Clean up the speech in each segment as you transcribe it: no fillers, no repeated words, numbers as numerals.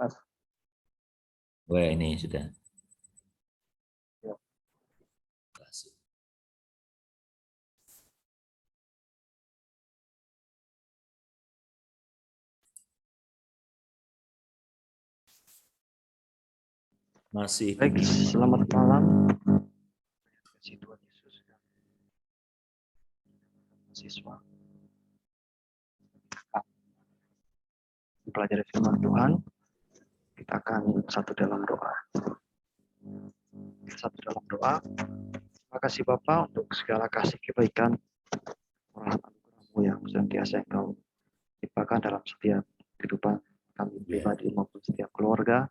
Mas. Wah, ini sudah. Ya. Kasih. Masih Baik, selamat malam. Kasih Tuhan Yesus dan siswa. Mempelajari firman Tuhan, kita akan satu dalam doa. Satu dalam doa. Terima kasih Bapa untuk segala kasih kebaikan, anugerah-Mu yang senantiasa Engkau limpahkan dalam setiap kehidupan kami pribadi maupun setiap keluarga.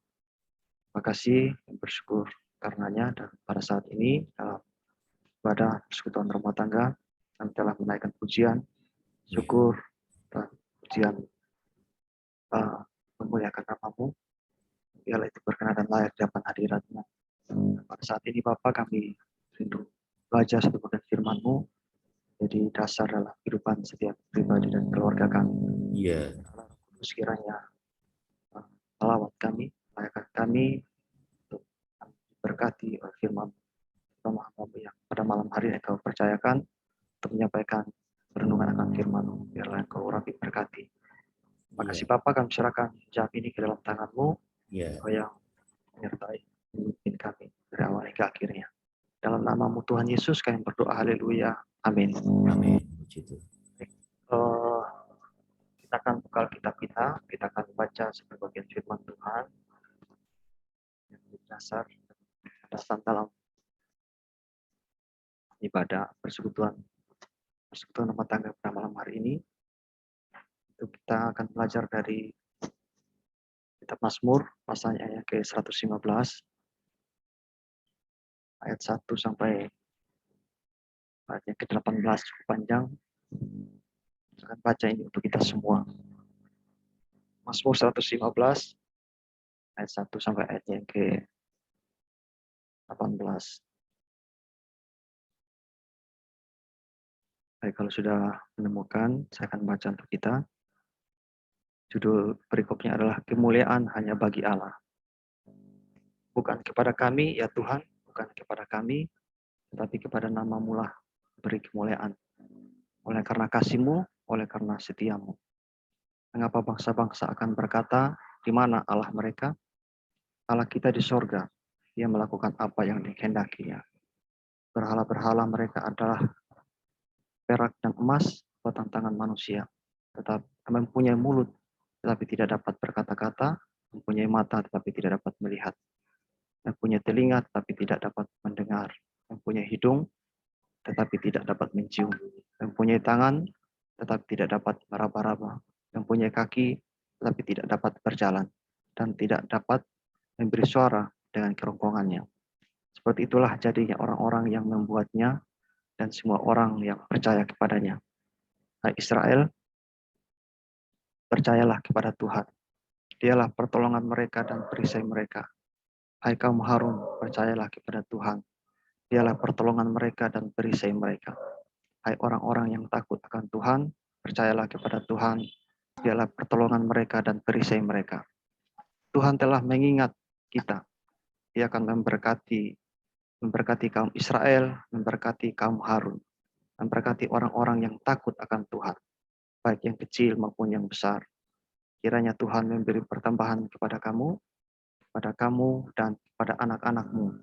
Terima kasih dan bersyukur karenanya, dan pada saat ini dalam ibadah persekutuan rumah tangga kami telah menaikkan pujian, syukur dan pujian memuliakan nama-Mu. Biarlah itu berkenan dan layak di hadapan hadirat-Mu. Pada saat ini Bapa, kami rindu belajar satu bagian firman-Mu jadi dasar dalam kehidupan setiap pribadi dan keluarga kami. Iya. Allah Kudus kiranya melawat kami, layakkan kami untuk berkati oleh firman Tuhan yang pada malam hari ini Engkau percayakan untuk menyampaikan perenungan akan firman-Mu. Biarlah Engkau rapi berkati. Terima kasih Bapa, kami serahkan jam ini ke dalam tangan-Mu. Engkau yang menyertai memimpin kami dari awal hingga akhirnya. Dalam nama-Mu Tuhan Yesus kami berdoa, haleluya, amin. Amin. Kita akan buka kitab kita akan baca sebagian firman Tuhan yang berdasar dalam ibadah persekutuan rumah tangga pada malam hari ini. Itu kita akan belajar dari kitab Mazmur, pasalnya ayat ke-115, ayat 1 sampai ayat ke-18, cukup panjang. Saya akan baca ini untuk kita semua. Mazmur 115, ayat 1 sampai ayat yang ke-18. Baik, kalau sudah menemukan, saya akan baca untuk kita. Judul perikopnya adalah kemuliaan hanya bagi Allah. Bukan kepada kami, ya Tuhan, bukan kepada kami, tetapi kepada nama-Mu lah beri kemuliaan. Oleh karena kasih-Mu, oleh karena setia-Mu. Mengapa bangsa-bangsa akan berkata, di mana Allah mereka? Allah kita di sorga, Dia melakukan apa yang dikehendakinya. Berhala-berhala mereka adalah perak dan emas buatan tangan manusia. Tetap mempunyai mulut, tetapi tidak dapat berkata-kata, mempunyai mata, tetapi tidak dapat melihat, mempunyai telinga, tetapi tidak dapat mendengar, mempunyai hidung, tetapi tidak dapat mencium, mempunyai tangan, tetapi tidak dapat meraba-raba, mempunyai kaki, tetapi tidak dapat berjalan, dan tidak dapat memberi suara dengan kerongkongannya. Seperti itulah jadinya orang-orang yang membuatnya dan semua orang yang percaya kepadanya. Hai Israel, percayalah kepada Tuhan. Dialah pertolongan mereka dan perisai mereka. Hai kaum Harun, percayalah kepada Tuhan. Dialah pertolongan mereka dan perisai mereka. Hai orang-orang yang takut akan Tuhan, percayalah kepada Tuhan. Dialah pertolongan mereka dan perisai mereka. Tuhan telah mengingat kita. Dia akan memberkati kaum Israel, memberkati kaum Harun, memberkati orang-orang yang takut akan Tuhan, baik yang kecil maupun yang besar. Kiranya Tuhan memberi pertambahan kepada kamu dan kepada anak-anakmu.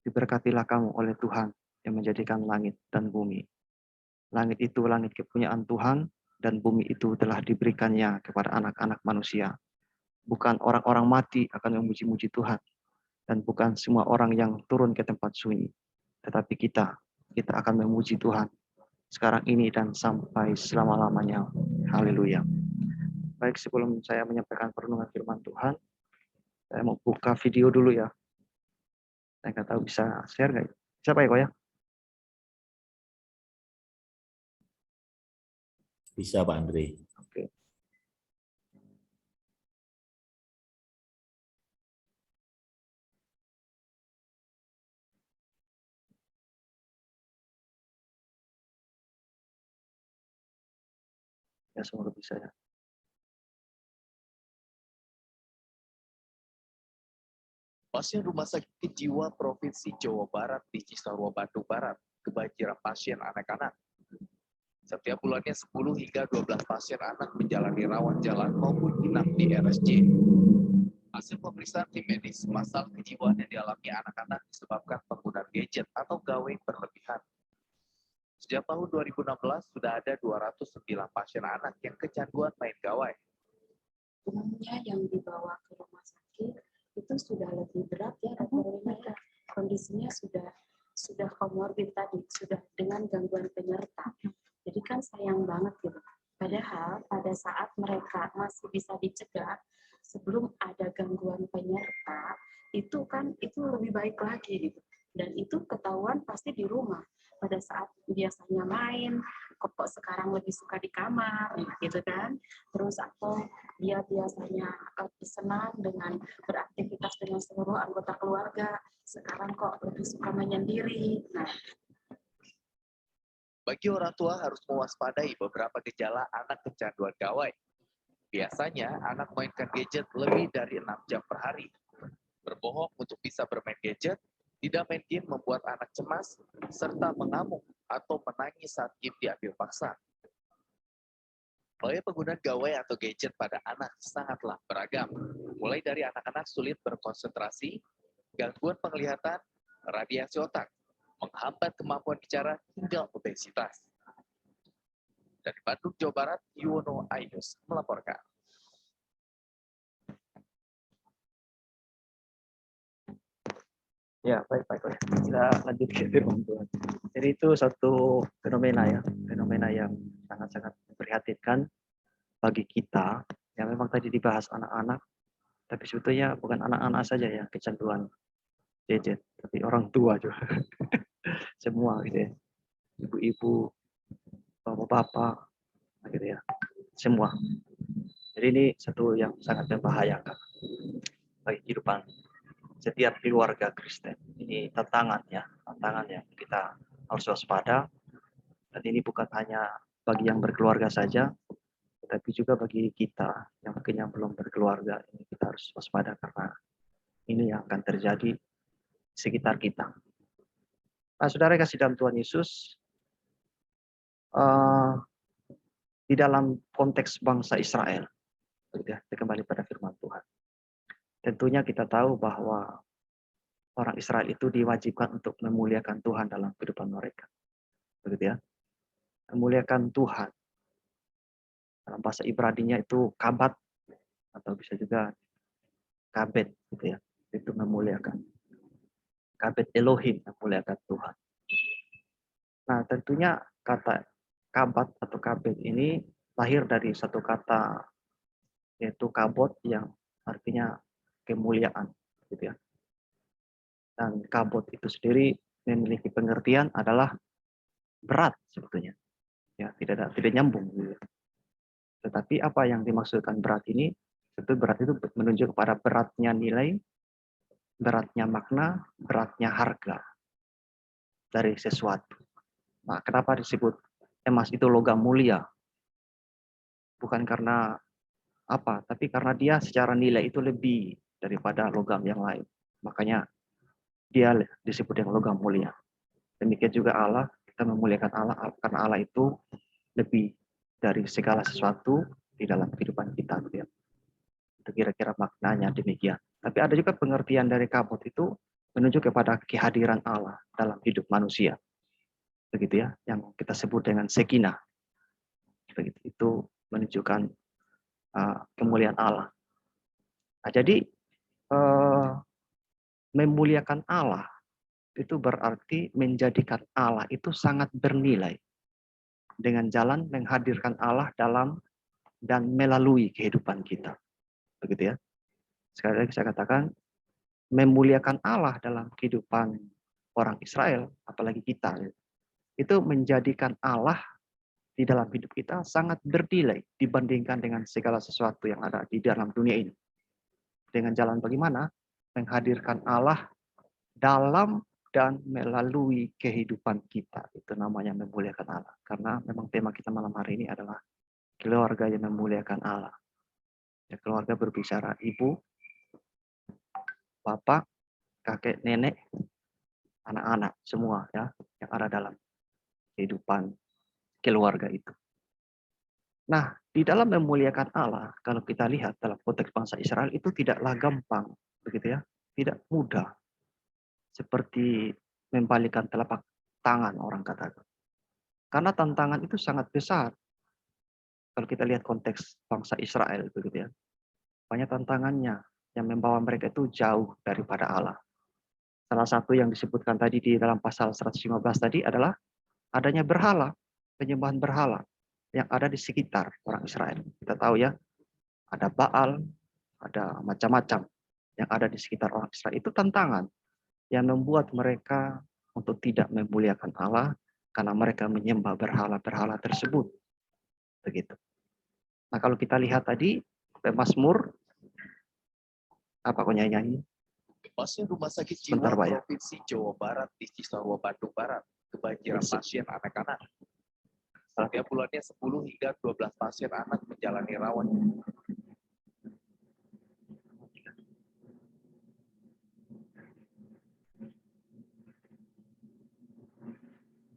Diberkatilah kamu oleh Tuhan yang menjadikan langit dan bumi. Langit itu langit kepunyaan Tuhan, dan bumi itu telah diberikannya kepada anak-anak manusia. Bukan orang-orang mati akan memuji-muji Tuhan, dan bukan semua orang yang turun ke tempat sunyi, tetapi kita akan memuji Tuhan sekarang ini dan sampai selama-lamanya. Haleluya. Baik, sebelum saya menyampaikan perenungan firman Tuhan, saya mau buka video dulu ya. Saya nggak tahu bisa share nggak? Siapa ya kok ya? Bisa Pak Andre. Oke. Ya, semoga bisa ya. Pasien Rumah Sakit Jiwa Provinsi Jawa Barat di Cisarua, Bandung Barat, kebanjiran pasien anak-anak. Setiap bulannya 10 hingga 12 pasien anak menjalani rawat jalan maupun inap di RSJ. Hasil pemeriksaan tim medis, masalah kejiwaan yang dialami anak-anak disebabkan penggunaan gadget atau gawai berlebihan. Sejak tahun 2016 sudah ada 209 pasien anak yang kecanduan main gawai. Umumnya yang dibawa ke rumah sakit itu sudah lebih berat ya, dokter. Kondisinya sudah komorbid tadi, sudah dengan gangguan penyerta. Jadi kan sayang banget gitu. Padahal pada saat mereka masih bisa dicegah sebelum ada gangguan penyerta, itu lebih baik lagi gitu. Dan itu ketahuan pasti di rumah. Pada saat biasanya main, kok sekarang lebih suka di kamar gitu kan. Terus atau dia biasanya senang dengan beraktivitas dengan seluruh anggota keluarga, sekarang kok lebih suka menyendiri. Nah, Bagi orang tua harus mewaspadai beberapa gejala anak kecanduan gawai. Biasanya anak mainkan gadget lebih dari 6 jam per hari. Berbohong untuk bisa bermain gadget, tidak main game membuat anak cemas, serta mengamuk atau menangis saat game diambil paksa. Bahaya penggunaan gawai atau gadget pada anak sangatlah beragam. Mulai dari anak-anak sulit berkonsentrasi, gangguan penglihatan, radiasi otak, menghambat kemampuan bicara, hingga obesitas. Dari Bandung, Jawa Barat, Yuwono Ainus melaporkan. Ya, baik. Kita lanjut ke firman Tuhan. Jadi itu satu fenomena yang sangat-sangat memprihatinkan bagi kita. Yang memang tadi dibahas anak-anak, tapi sebetulnya bukan anak-anak saja yang kecanduan gadget, tapi orang tua juga. Semua gitu ya. Ibu-ibu, bapak-bapak, gitu ya. Semua. Jadi ini satu yang sangat membahayakan bagi kehidupan setiap keluarga Kristen. Ini tantangan yang kita harus waspada. Dan ini bukan hanya bagi yang berkeluarga saja, tetapi juga bagi kita yang mungkin yang belum berkeluarga. Ini kita harus waspada karena ini yang akan terjadi di sekitar kita. Nah, saudara kasih dalam Tuhan Yesus, di dalam konteks bangsa Israel, kita kembali pada firman Tuhan. Tentunya kita tahu bahwa orang Israel itu diwajibkan untuk memuliakan Tuhan dalam kehidupan mereka. Begitu ya. Memuliakan Tuhan. Dalam bahasa Ibrani-nya itu kabat atau bisa juga kabet gitu ya. Itu memuliakan. Kabet Elohim, memuliakan Tuhan. Nah, tentunya kata kabat atau kabet ini lahir dari satu kata yaitu kabot yang artinya kemuliaan gitu ya. Dan kabot itu sendiri memiliki pengertian adalah berat sebetulnya. Ya, tidak nyambung gitu. Tetapi apa yang dimaksudkan berat ini? Itu berat itu menunjuk kepada beratnya nilai, beratnya makna, beratnya harga dari sesuatu. Nah, kenapa disebut emas itu logam mulia? Bukan karena apa, tapi karena dia secara nilai itu lebih daripada logam yang lain. Makanya dia disebut yang logam mulia. Demikian juga Allah, kita memuliakan Allah karena Allah itu lebih dari segala sesuatu di dalam kehidupan kita. Gitu ya. Itu kira-kira maknanya demikian. Tapi ada juga pengertian dari kabut itu menunjuk kepada kehadiran Allah dalam hidup manusia. Begitu ya, yang kita sebut dengan sekinah. Begitu, itu menunjukkan kemuliaan Allah. Nah, jadi memuliakan Allah itu berarti menjadikan Allah itu sangat bernilai dengan jalan menghadirkan Allah dalam dan melalui kehidupan kita. Begitu ya. Sekali lagi saya katakan, memuliakan Allah dalam kehidupan orang Israel, apalagi kita, itu menjadikan Allah di dalam hidup kita sangat bernilai dibandingkan dengan segala sesuatu yang ada di dalam dunia ini. Dengan jalan bagaimana? Menghadirkan Allah dalam dan melalui kehidupan kita. Itu namanya memuliakan Allah. Karena memang tema kita malam hari ini adalah keluarga yang memuliakan Allah. Ya, keluarga berbicara ibu, bapak, kakek, nenek, anak-anak semua ya yang ada dalam kehidupan keluarga itu. Nah, di dalam memuliakan Allah, kalau kita lihat dalam konteks bangsa Israel itu tidaklah gampang, begitu ya, tidak mudah. Seperti membalikkan telapak tangan orang katakan. Karena tantangan itu sangat besar. Kalau kita lihat konteks bangsa Israel, begitu ya, banyak tantangannya yang membawa mereka itu jauh daripada Allah. Salah satu yang disebutkan tadi di dalam pasal 115 tadi adalah adanya berhala, penyembahan berhala yang ada di sekitar orang Israel. Kita tahu ya, ada Baal, ada macam-macam yang ada di sekitar orang Israel. Itu tantangan yang membuat mereka untuk tidak memuliakan Allah karena mereka menyembah berhala-berhala tersebut. Begitu. Nah, kalau kita lihat tadi Mazmur apa kok nyanyi? Pasien Rumah Sakit Jiwa Sebentar, Pak, ya. Provinsi Jawa Barat di Cisarua, Bandung Barat, kebanjiran pasien anak-anak. Setiap bulannya 10 hingga 12 pasien anak menjalani rawat.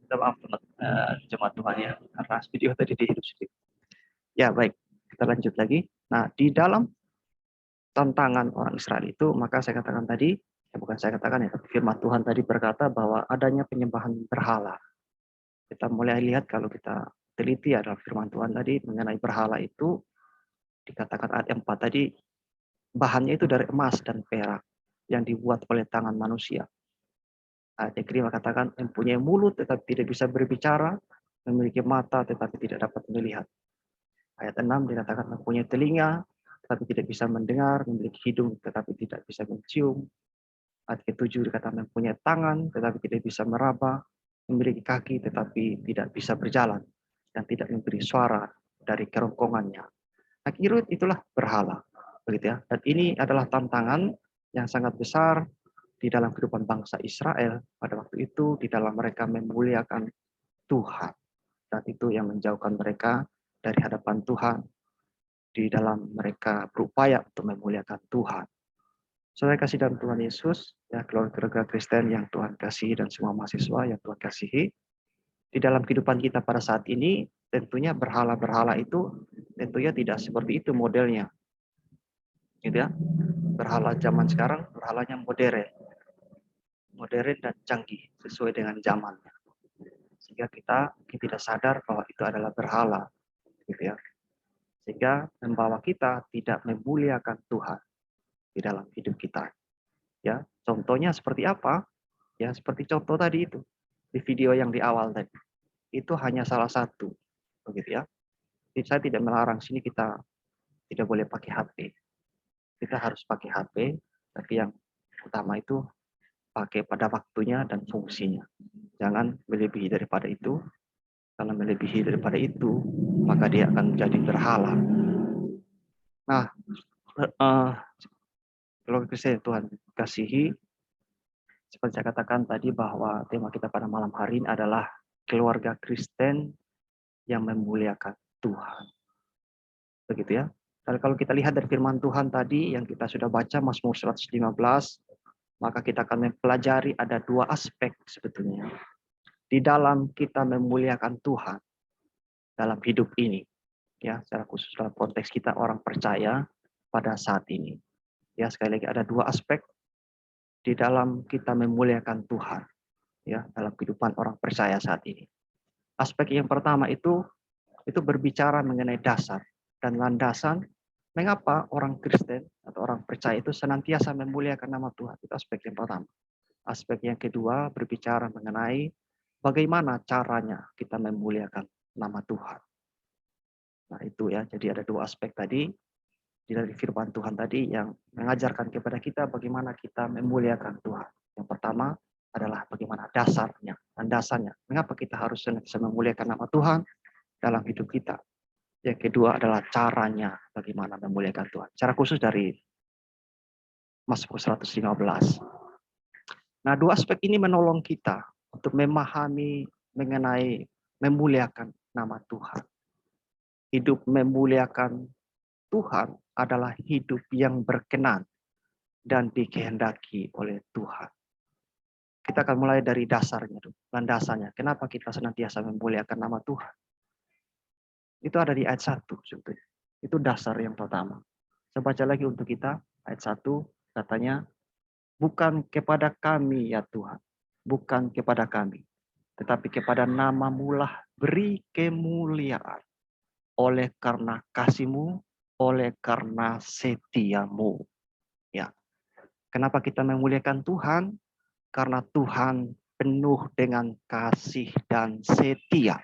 Minta maaf jemaat Tuhan ya, karena video tadi dihidup sedikit. Ya baik, kita lanjut lagi. Nah, di dalam tantangan orang Israel itu, maka saya katakan tadi, ya bukan saya katakan ya, tapi firman Tuhan tadi berkata bahwa adanya penyembahan berhala. Kita mulai lihat kalau kita teliti adalah firman Tuhan tadi mengenai berhala itu, dikatakan ayat 4 tadi, bahannya itu dari emas dan perak yang dibuat oleh tangan manusia. Ayat yang kelima katakan, mempunyai mulut tetapi tidak bisa berbicara, memiliki mata tetapi tidak dapat melihat. Ayat 6 dikatakan mempunyai telinga, tetapi tidak bisa mendengar, memiliki hidung, tetapi tidak bisa mencium. Ayat ke-7 dikatakan mempunyai tangan, tetapi tidak bisa meraba, memiliki kaki, tetapi tidak bisa berjalan, dan tidak memberi suara dari kerongkongannya. Nah, itulah berhala. Begitu ya. Dan ini adalah tantangan yang sangat besar di dalam kehidupan bangsa Israel pada waktu itu, di dalam mereka memuliakan Tuhan. Dan itu yang menjauhkan mereka dari hadapan Tuhan, di dalam mereka berupaya untuk memuliakan Tuhan. Saudara kasih dalam Tuhan Yesus, ya keluarga Kristen yang Tuhan kasihi dan semua mahasiswa yang Tuhan kasihi, di dalam kehidupan kita pada saat ini, tentunya berhala-berhala itu tentunya tidak seperti itu modelnya. Gitu ya. Berhala zaman sekarang, berhalanya modern dan canggih sesuai dengan zamannya. Sehingga kita tidak sadar bahwa itu adalah berhala, gitu ya. Sehingga membawa kita tidak memuliakan Tuhan di dalam hidup kita. Ya, contohnya seperti apa? Ya, seperti contoh tadi itu di video yang di awal tadi. Itu hanya salah satu, begitu ya. Jadi saya tidak melarang sini kita tidak boleh pakai HP. Kita harus pakai HP, tapi yang utama itu pakai pada waktunya dan fungsinya. Jangan melebihi daripada itu. Kalau melebihi daripada itu, maka dia akan menjadi berhala. Nah, kalau Kristen Tuhan kasihi, seperti saya katakan tadi bahwa tema kita pada malam hari ini adalah keluarga Kristen yang memuliakan Tuhan. Begitu ya. Dan kalau kita lihat dari firman Tuhan tadi yang kita sudah baca Mazmur 115, maka kita akan mempelajari ada dua aspek sebetulnya di dalam kita memuliakan Tuhan dalam hidup ini. Ya, secara khusus dalam konteks kita orang percaya pada saat ini. Ya, sekali lagi ada dua aspek di dalam kita memuliakan Tuhan ya dalam kehidupan orang percaya saat ini. Aspek yang pertama itu berbicara mengenai dasar dan landasan mengapa orang Kristen atau orang percaya itu senantiasa memuliakan nama Tuhan. Itu aspek yang pertama. Aspek yang kedua berbicara mengenai bagaimana caranya kita memuliakan nama Tuhan. Nah, itu ya. Jadi ada dua aspek tadi dari firman Tuhan tadi yang mengajarkan kepada kita bagaimana kita memuliakan Tuhan. Yang pertama adalah bagaimana dasarnya, landasannya. Mengapa kita harus senantiasa memuliakan nama Tuhan dalam hidup kita. Yang kedua adalah caranya bagaimana memuliakan Tuhan. Secara khusus dari Mazmur 115. Nah, dua aspek ini menolong kita untuk memahami mengenai memuliakan nama Tuhan. Hidup memuliakan Tuhan adalah hidup yang berkenan dan dikehendaki oleh Tuhan. Kita akan mulai dari dasarnya, landasannya. Kenapa kita senantiasa memuliakan nama Tuhan? Itu ada di ayat 1 sebetulnya. Itu dasar yang pertama. Saya baca lagi untuk kita, ayat 1 katanya, bukan kepada kami ya Tuhan, bukan kepada kami, tetapi kepada namamu lah beri kemuliaan, oleh karena kasih-Mu, oleh karena setiamu. Ya. Kenapa kita memuliakan Tuhan? Karena Tuhan penuh dengan kasih dan setia.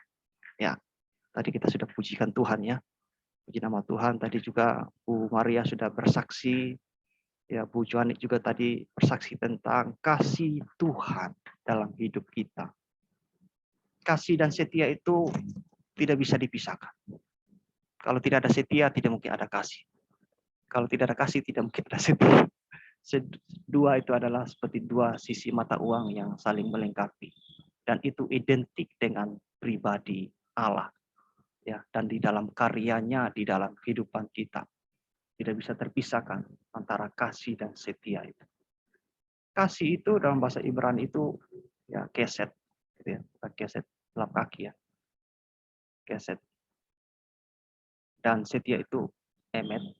Ya, tadi kita sudah pujikan Tuhan ya. Puji nama Tuhan. Tadi juga Bu Maria sudah bersaksi. Ya, Bu Joanik juga tadi bersaksi tentang kasih Tuhan dalam hidup kita. Kasih dan setia itu tidak bisa dipisahkan. Kalau tidak ada setia, tidak mungkin ada kasih. Kalau tidak ada kasih, tidak mungkin ada setia. Dua itu adalah seperti dua sisi mata uang yang saling melengkapi, dan itu identik dengan pribadi Allah ya, dan di dalam karyanya di dalam kehidupan kita tidak bisa terpisahkan antara kasih dan setia itu. Kasih itu dalam bahasa Ibrani itu ya keset gitu ya, bukan keset lap kaki ya, keset, dan setia itu emet.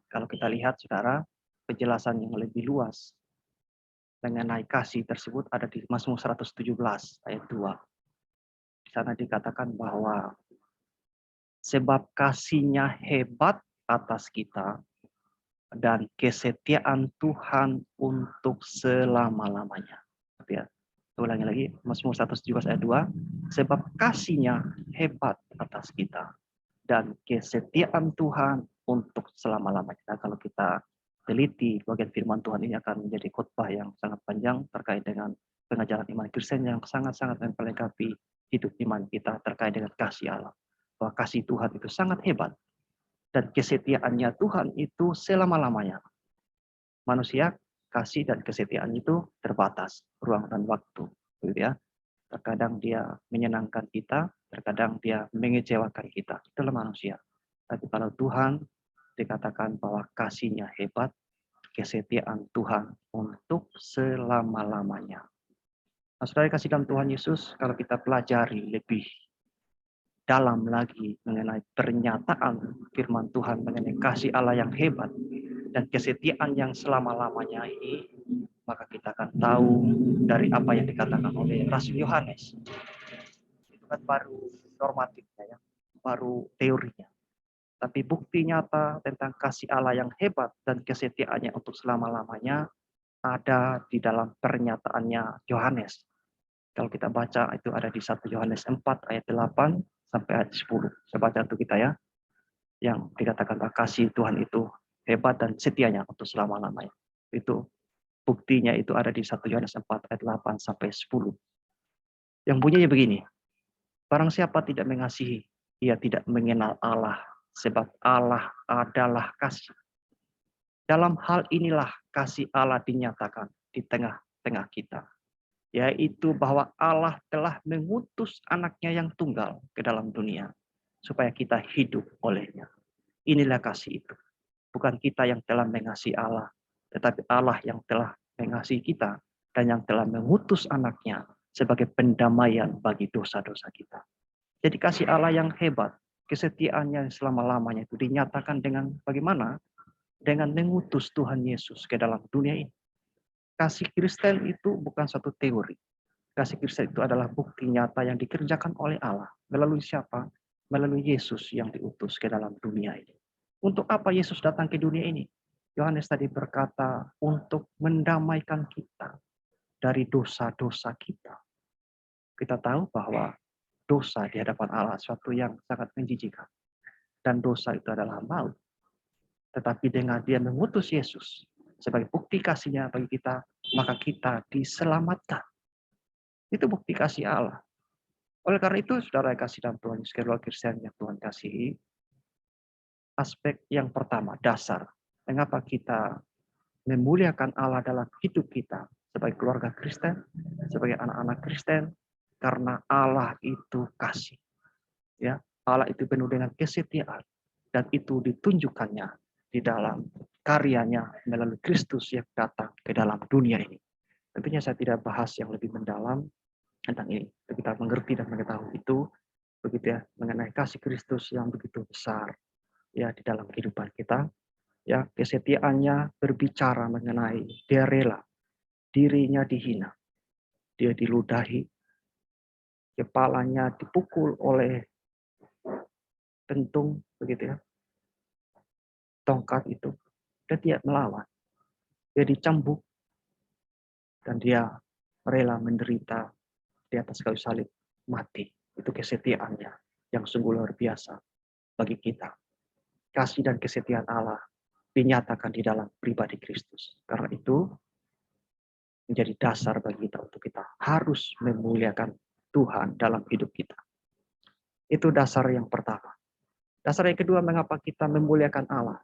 Kalau kita lihat saudara, penjelasan yang lebih luas mengenai kasih tersebut ada di Mazmur 117 ayat 2. Di sana dikatakan bahwa sebab kasih-Nya hebat atas kita dan kesetiaan Tuhan untuk selama-lamanya. Ya. Ulangi lagi, Mazmur 117 ayat 2. Sebab kasih-Nya hebat atas kita dan kesetiaan Tuhan untuk selama-lamanya. Nah, kalau kita teliti bagian firman Tuhan ini akan menjadi khotbah yang sangat panjang terkait dengan pengajaran iman Kristen yang sangat-sangat memperlengkapi hidup iman kita terkait dengan kasih Allah. Bahwa kasih Tuhan itu sangat hebat dan kesetiaannya Tuhan itu selama-lamanya. Manusia kasih dan kesetiaan itu terbatas ruang dan waktu, gitu ya. Terkadang dia menyenangkan kita, terkadang dia mengecewakan kita. Itulah manusia. Tapi kalau Tuhan dikatakan bahwa kasih-Nya hebat, kesetiaan Tuhan untuk selama-lamanya. Nah, saudara kasih dalam Tuhan Yesus, kalau kita pelajari lebih dalam lagi mengenai pernyataan firman Tuhan mengenai kasih Allah yang hebat dan kesetiaan yang selama-lamanya ini, maka kita akan tahu dari apa yang dikatakan oleh Rasul Yohanes. Itu kan baru normatifnya ya, baru teorinya. Tapi bukti nyata tentang kasih Allah yang hebat dan kesetiaannya untuk selama-lamanya ada di dalam pernyataannya Yohanes. Kalau kita baca itu ada di 1 Yohanes 4 ayat 8 sampai ayat 10. Saya baca untuk kita ya. Yang dikatakan bahwa kasih Tuhan itu hebat dan setianya untuk selama-lamanya. Itu buktinya itu ada di 1 Yohanes 4 ayat 8 sampai 10. Yang bunyinya begini. Barang siapa tidak mengasihi, ia tidak mengenal Allah, sebab Allah adalah kasih. Dalam hal inilah kasih Allah dinyatakan di tengah-tengah kita, yaitu bahwa Allah telah mengutus anaknya yang tunggal ke dalam dunia, supaya kita hidup olehnya. Inilah kasih itu. Bukan kita yang telah mengasihi Allah, tetapi Allah yang telah mengasihi kita, dan yang telah mengutus anaknya sebagai pendamaian bagi dosa-dosa kita. Jadi kasih Allah yang hebat, kesetiaannya selama-lamanya itu dinyatakan dengan bagaimana? Dengan mengutus Tuhan Yesus ke dalam dunia ini. Kasih Kristen itu bukan satu teori. Kasih Kristen itu adalah bukti nyata yang dikerjakan oleh Allah. Melalui siapa? Melalui Yesus yang diutus ke dalam dunia ini. Untuk apa Yesus datang ke dunia ini? Yohanes tadi berkata, untuk mendamaikan kita dari dosa-dosa kita. Kita tahu bahwa dosa di hadapan Allah suatu yang sangat menjijikan. Dan dosa itu adalah maut. Tetapi dengan dia mengutus Yesus sebagai bukti kasih-Nya bagi kita, maka kita diselamatkan. Itu bukti kasih Allah. Oleh karena itu, saudara kasih dalam Tuhan Yesus, keluarga Kristen yang Tuhan kasihi, aspek yang pertama, dasar. Mengapa kita memuliakan Allah dalam hidup kita sebagai keluarga Kristen, sebagai anak-anak Kristen, karena Allah itu kasih. Ya, Allah itu penuh dengan kesetiaan, dan itu ditunjukkannya di dalam karyanya melalui Kristus yang datang ke dalam dunia ini. Tentunya saya tidak bahas yang lebih mendalam tentang ini. Kita mengerti dan mengetahui itu, begitu ya, mengenai kasih Kristus yang begitu besar ya di dalam kehidupan kita. Ya, kesetiaannya berbicara mengenai dia rela, dirinya dihina, dia diludahi, kepalanya dipukul oleh kentung, begitu ya, tongkat itu, dan dia melawan, dia dicambuk, dan dia rela menderita di atas kayu salib, mati. Itu kesetiaannya yang sungguh luar biasa bagi kita. Kasih dan kesetiaan Allah dinyatakan di dalam pribadi Kristus. Karena itu menjadi dasar bagi kita untuk kita harus memuliakan Tuhan dalam hidup kita. Itu dasar yang pertama. Dasar yang kedua, mengapa kita memuliakan Allah?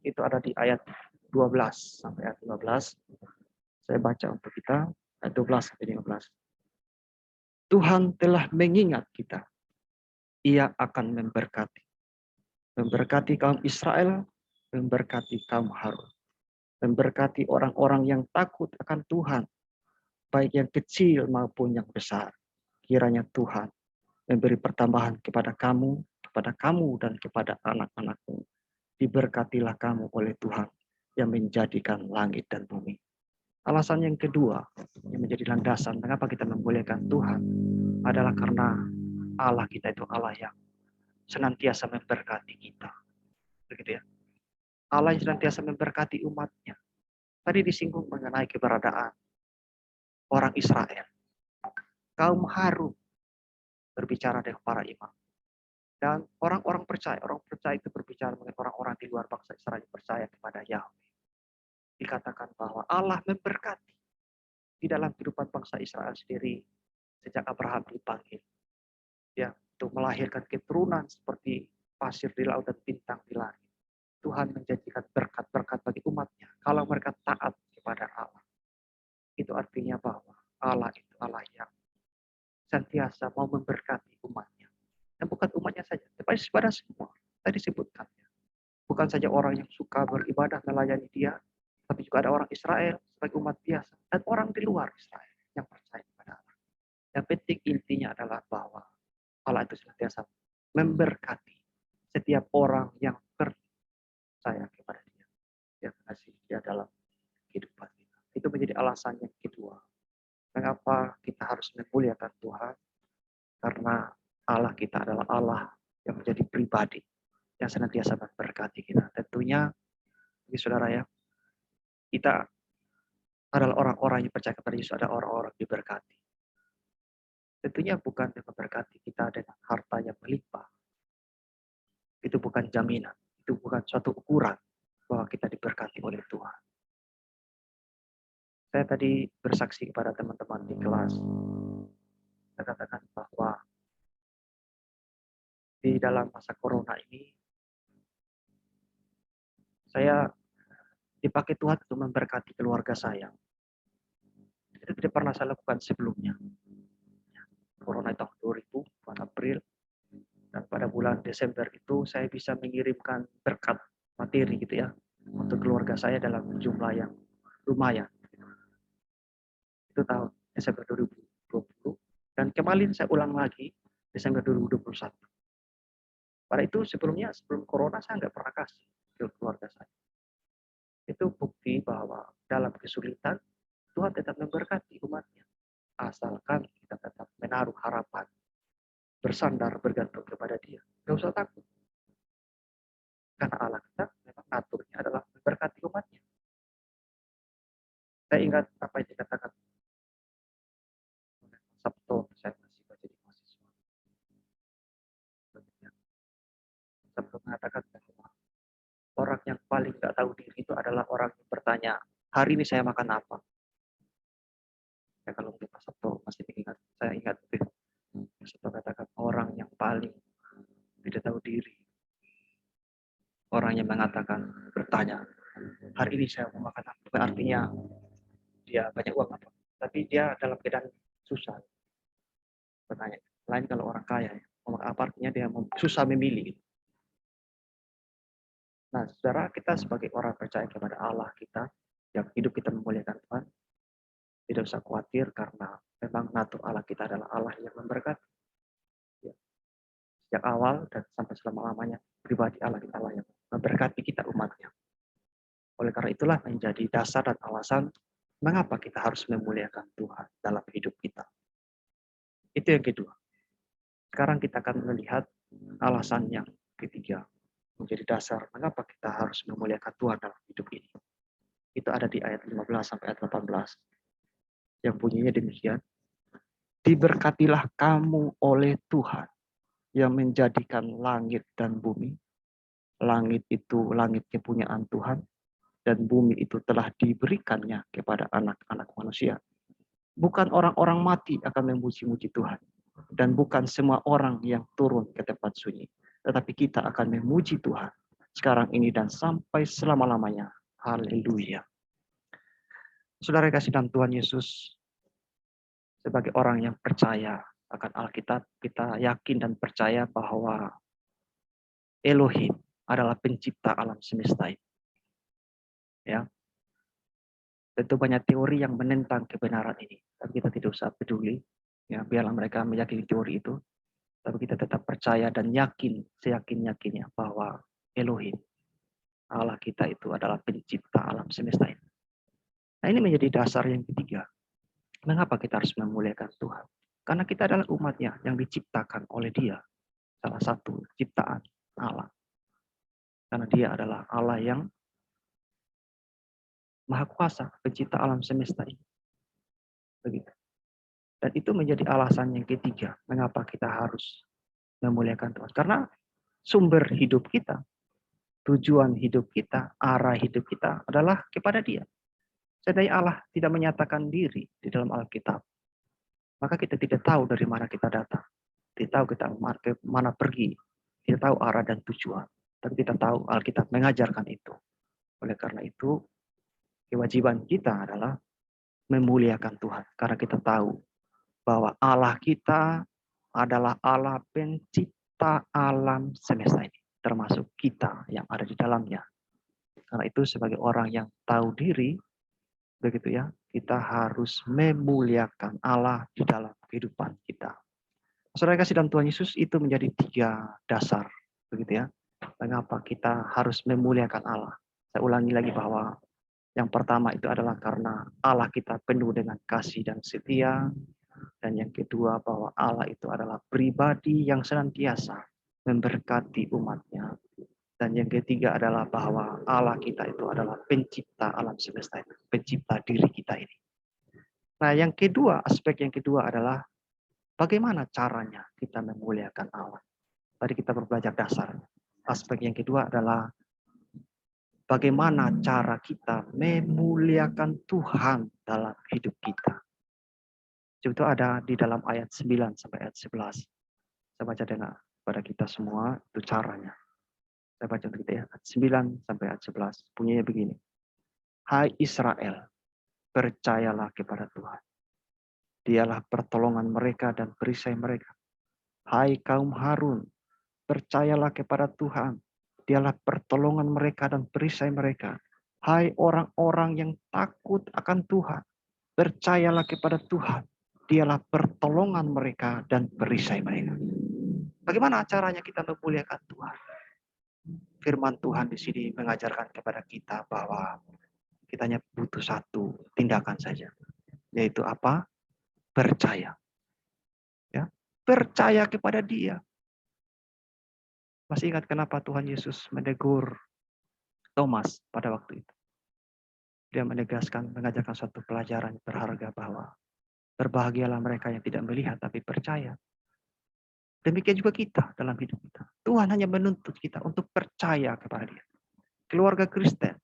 Itu ada di ayat 12 sampai ayat 15. Saya baca untuk kita ayat 12 sampai 15. Tuhan telah mengingat kita. Ia akan memberkati. Memberkati kaum Israel, memberkati kaum Harun. Memberkati orang-orang yang takut akan Tuhan, baik yang kecil maupun yang besar. Kiranya Tuhan memberi pertambahan kepada kamu dan kepada anak-anakmu. Diberkatilah kamu oleh Tuhan yang menjadikan langit dan bumi. Alasan yang kedua yang menjadi landasan mengapa kita memuliakan Tuhan adalah karena Allah kita itu Allah yang senantiasa memberkati kita. Begitu ya. Allah yang senantiasa memberkati umatnya. Tadi disinggung mengenai keberadaan orang Israel. Kaum Harun berbicara dengan para imam. Dan orang percaya itu berbicara mengenai orang-orang di luar bangsa Israel yang percaya kepada Yahweh. Dikatakan bahwa Allah memberkati di dalam kehidupan bangsa Israel sendiri sejak Abraham dipanggil ya untuk melahirkan keturunan seperti pasir di laut dan bintang di langit. Tuhan menjanjikan berkat-berkat bagi umatnya kalau mereka taat kepada Allah. Itu artinya bahwa Allah itu Allah yang senantiasa mau memberkati umatnya. Dan bukan umatnya saja, tetapi kepada semua. Tadi disebutkannya. Bukan saja orang yang suka beribadah melayani dia, tapi juga ada orang Israel sebagai umat biasa dan orang di luar Israel yang percaya kepada Allah. Yang penting intinya adalah bahwa Allah itu senantiasa memberkati setiap orang yang percaya kepada dia. Yang kasih dia dalam kehidupan kita. Itu menjadi alasan yang kedua. Mengapa kita harus memuliakan Tuhan? Karena Allah kita adalah Allah yang menjadi pribadi yang senantiasa memberkati kita. Tentunya, bagi saudara ya, kita adalah orang-orang yang percaya kepada Yesus, ada orang-orang diberkati. Tentunya bukan memberkati kita dengan harta yang melimpah. Itu bukan jaminan, itu bukan suatu ukuran bahwa kita diberkati oleh Tuhan. Saya tadi bersaksi kepada teman-teman di kelas. Saya katakan bahwa di dalam masa corona ini, saya dipakai Tuhan untuk memberkati keluarga saya. Itu tidak pernah saya lakukan sebelumnya. Corona tahun 2000, bulan April, dan pada bulan Desember itu saya bisa mengirimkan berkat materi gitu ya untuk keluarga saya dalam jumlah yang lumayan. Itu tahun Desember 2020 dan kemarin saya ulang lagi Desember 2021. Pada itu sebelum corona saya nggak pernah kasih ke keluarga saya. Itu bukti bahwa dalam kesulitan Tuhan tetap memberkati umatnya. Asalkan kita tetap menaruh harapan, bersandar, bergantung kepada Dia. Gak usah takut. Karena Allah kita memang aturnya adalah memberkati umatnya. Saya ingat apa yang dikatakan Sabto, saya masih jadi mahasiswa. Sabto mengatakan bahwa orang yang paling gak tahu diri itu adalah orang yang bertanya, hari ini saya makan apa? Ya, kalau mungkin Pak Sabto masih ingat, saya ingat itu. Pak Sabto katakan orang yang paling tidak tahu diri. Orang yang mengatakan, bertanya, hari ini saya mau makan apa? Bukan artinya dia banyak uang apa, tapi dia dalam keadaan susah. Bertanya. Lain kalau orang kaya, ya. Apa artinya dia susah memilih. Nah, saudara, kita sebagai orang percaya kepada Allah kita, yang hidup kita memuliakan Tuhan, tidak usah khawatir karena memang natur Allah kita adalah Allah yang memberkati. Ya. Sejak awal dan sampai selama-lamanya, pribadi Allah kita Allah yang memberkati kita umatnya. Oleh karena itulah menjadi dasar dan alasan mengapa kita harus memuliakan Tuhan dalam hidup kita. Itu yang kedua. Sekarang kita akan melihat alasan yang ketiga. Menjadi dasar mengapa kita harus memuliakan Tuhan dalam hidup ini. Itu ada di ayat 15 sampai ayat 18. Yang bunyinya demikian. Diberkatilah kamu oleh Tuhan yang menjadikan langit dan bumi. Langit itu langit kepunyaan Tuhan. Dan bumi itu telah diberikannya kepada anak-anak manusia. Bukan orang-orang mati akan memuji-muji Tuhan. Dan bukan semua orang yang turun ke tempat sunyi. Tetapi kita akan memuji Tuhan sekarang ini dan sampai selama-lamanya. Haleluya. Saudara kasih dalam Tuhan Yesus, sebagai orang yang percaya akan Alkitab, kita yakin dan percaya bahwa Elohim adalah pencipta alam semesta ini. Ya. Tentu banyak teori yang menentang kebenaran ini, tapi kita tidak usah peduli. Ya, biarlah mereka meyakini teori itu. Tapi kita tetap percaya dan yakin, seyakin-yakinnya bahwa Elohim, Allah kita itu adalah pencipta alam semesta ini. Nah, ini menjadi dasar yang ketiga. Mengapa kita harus memuliakan Tuhan? Karena kita adalah umatnya yang diciptakan oleh Dia. Salah satu ciptaan Allah. Karena Dia adalah Allah yang Maha Kuasa, pencipta alam semesta ini. Begitu. Dan itu menjadi alasan yang ketiga, mengapa kita harus memuliakan Tuhan. Karena sumber hidup kita, tujuan hidup kita, arah hidup kita adalah kepada Dia. Seandainya Allah tidak menyatakan diri di dalam Alkitab, maka kita tidak tahu dari mana kita datang. Tidak tahu kita mana pergi. Tidak tahu arah dan tujuan. Tapi kita tahu Alkitab mengajarkan itu. Oleh karena itu, kewajiban kita adalah memuliakan Tuhan. Karena kita tahu bahwa Allah kita adalah Allah pencipta alam semesta ini. Termasuk kita yang ada di dalamnya. Karena itu sebagai orang yang tahu diri, begitu ya, kita harus memuliakan Allah di dalam kehidupan kita. Saudara kasih dalam Tuhan Yesus, itu menjadi 3 dasar, begitu ya. Mengapa kita harus memuliakan Allah? Saya ulangi lagi bahwa yang pertama itu adalah karena Allah kita penuh dengan kasih dan setia. Dan yang kedua bahwa Allah itu adalah pribadi yang senantiasa memberkati umatnya. Dan yang ketiga adalah bahwa Allah kita itu adalah pencipta alam semesta ini, pencipta diri kita ini. Nah, yang kedua, aspek yang kedua adalah bagaimana caranya kita memuliakan Allah. Tadi kita belajar dasar. Aspek yang kedua adalah bagaimana cara kita memuliakan Tuhan dalam hidup kita. Itu ada di dalam ayat 9 sampai ayat 11. Saya baca dengar pada kita semua, itu caranya. Saya baca untuk kita ya, ayat 9 sampai ayat 11. Bunyinya begini. Hai Israel, percayalah kepada Tuhan. Dialah pertolongan mereka dan perisai mereka. Hai kaum Harun, percayalah kepada Tuhan. Dialah pertolongan mereka dan perisai mereka. Hai orang-orang yang takut akan Tuhan, percayalah kepada Tuhan. Dialah pertolongan mereka dan perisai mereka. Bagaimana caranya kita memuliakan Tuhan? Firman Tuhan di sini mengajarkan kepada kita bahwa kita hanya butuh satu tindakan saja. Yaitu apa? Percaya. Ya, percaya kepada Dia. Masih ingat kenapa Tuhan Yesus menegur Thomas pada waktu itu? Dia menegaskan, mengajarkan suatu pelajaran berharga bahwa berbahagialah mereka yang tidak melihat tapi percaya. Demikian juga kita dalam hidup kita. Tuhan hanya menuntut kita untuk percaya kepada Dia. Keluarga Kristen,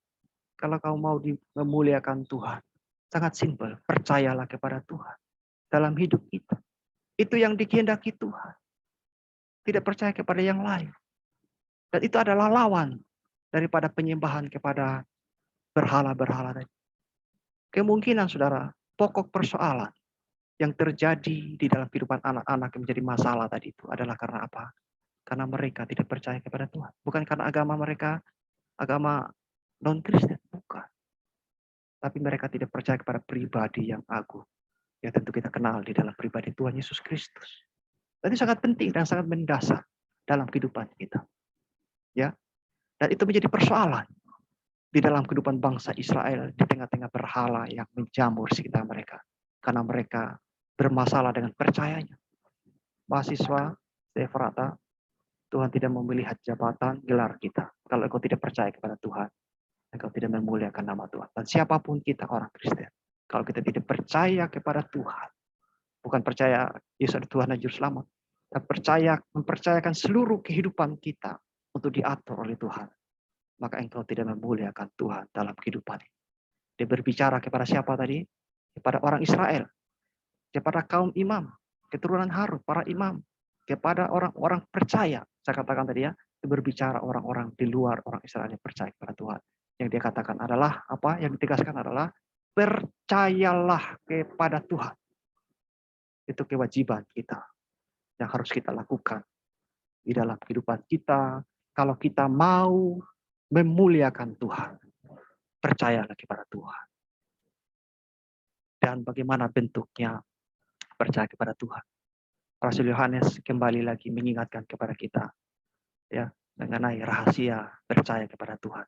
kalau kau mau memuliakan Tuhan, sangat simpel, percayalah kepada Tuhan dalam hidup kita. Itu yang dikehendaki Tuhan. Tidak percaya kepada yang lain. Dan itu adalah lawan daripada penyembahan kepada berhala-berhala tadi. Kemungkinan saudara, pokok persoalan yang terjadi di dalam kehidupan anak-anak yang menjadi masalah tadi itu adalah karena apa? Karena mereka tidak percaya kepada Tuhan. Bukan karena agama mereka agama non-Kristen, bukan. Tapi mereka tidak percaya kepada pribadi yang agung. Ya tentu kita kenal di dalam pribadi Tuhan Yesus Kristus. Jadi sangat penting dan sangat mendasar dalam kehidupan kita. Ya, dan itu menjadi persoalan di dalam kehidupan bangsa Israel di tengah-tengah berhala yang menjamur sekitar mereka. Karena mereka bermasalah dengan percayanya. Mahasiswa, Seferata, Tuhan tidak mau melihat jabatan, gelar kita. Kalau engkau tidak percaya kepada Tuhan, engkau tidak memuliakan nama Tuhan. Dan siapapun kita orang Kristen, kalau kita tidak percaya kepada Tuhan, bukan percaya Yesus adalah Tuhan dan Juru Selamat, tapi mempercayakan seluruh kehidupan kita untuk diatur oleh Tuhan, maka engkau tidak memuliakan Tuhan dalam kehidupan ini. Dia berbicara kepada siapa tadi? Kepada orang Israel, kepada kaum imam, keturunan Harun, para imam, kepada orang-orang percaya. Saya katakan tadi ya, dia berbicara orang-orang di luar orang Israel yang percaya kepada Tuhan. Yang dia katakan adalah apa? Yang ditegaskan adalah percayalah kepada Tuhan. Itu kewajiban kita yang harus kita lakukan di dalam kehidupan kita. Kalau kita mau memuliakan Tuhan, percayalah kepada Tuhan. Dan bagaimana bentuknya percaya kepada Tuhan? Rasul Yohanes kembali lagi mengingatkan kepada kita ya mengenai rahasia percaya kepada Tuhan.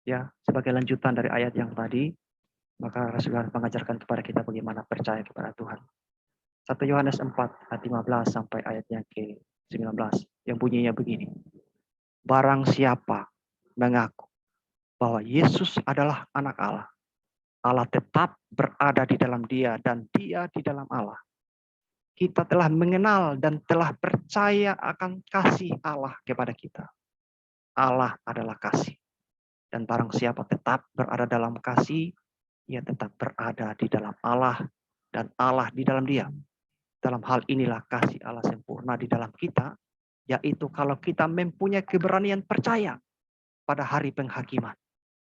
Ya, sebagai lanjutan dari ayat yang tadi, maka Rasul Yohanes mengajarkan kepada kita bagaimana percaya kepada Tuhan. 1 Yohanes 4 ayat 15 sampai ayatnya ke-19 yang bunyinya begini. Barang siapa mengaku bahwa Yesus adalah anak Allah, Allah tetap berada di dalam dia dan dia di dalam Allah. Kita telah mengenal dan telah percaya akan kasih Allah kepada kita. Allah adalah kasih. Dan barang siapa tetap berada dalam kasih, ia tetap berada di dalam Allah dan Allah di dalam dia. Dalam hal inilah kasih Allah sempurna di dalam kita, yaitu kalau kita mempunyai keberanian percaya pada hari penghakiman.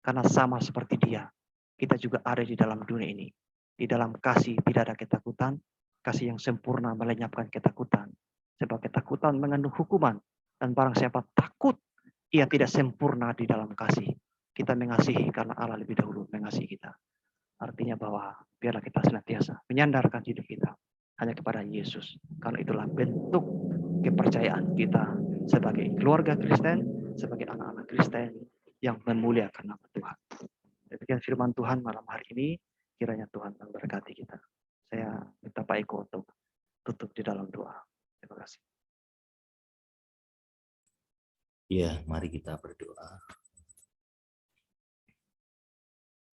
Karena sama seperti dia, kita juga ada di dalam dunia ini. Di dalam kasih tidak ada ketakutan, kasih yang sempurna melenyapkan ketakutan. Sebab ketakutan mengandung hukuman. Dan barang siapa takut, ia tidak sempurna di dalam kasih. Kita mengasihi karena Allah lebih dahulu mengasihi kita. Artinya bahwa biarlah kita senantiasa menyandarkan hidup kita hanya kepada Yesus. Karena itulah bentuk kepercayaan kita sebagai keluarga Kristen, sebagai anak-anak Kristen yang memuliakan nama Tuhan. Demikian firman Tuhan malam hari ini, kiranya Tuhan memberkati kita. Saya minta Pak Eko untuk tutup di dalam doa. Terima kasih. Ya, mari kita berdoa.